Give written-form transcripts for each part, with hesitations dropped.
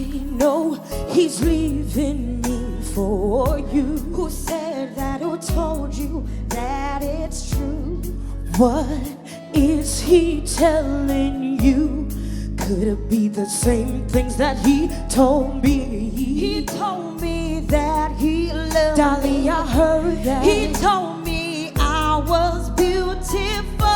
know he's leaving me for you. Who said that? Who told you that it's true? What is he telling you? Could it be the same things that he told me? He told me that he loved Dolly, me. I heard that. He told me I was beautiful.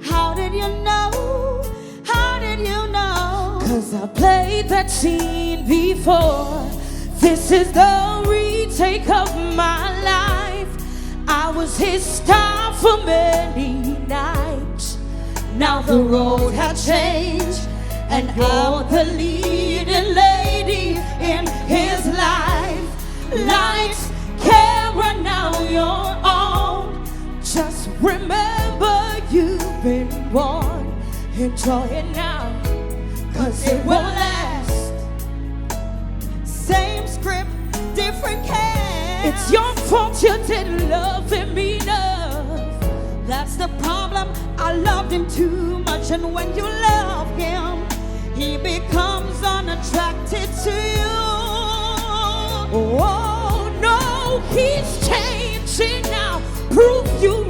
How did you know? How did you know? 'Cause I played that scene before. This is the retake of my life. I was his star for many nights. Now the road has changed, and you're the leading lady in his life. Lights, camera, now you're on. Just remember you've been born. Enjoy it now, 'cause it won't last. Same script, different cast. It's your fault you didn't love him enough. That's the problem. I loved him too much, and when you love him, he becomes unattracted to you. Oh no, he's changing now. Prove you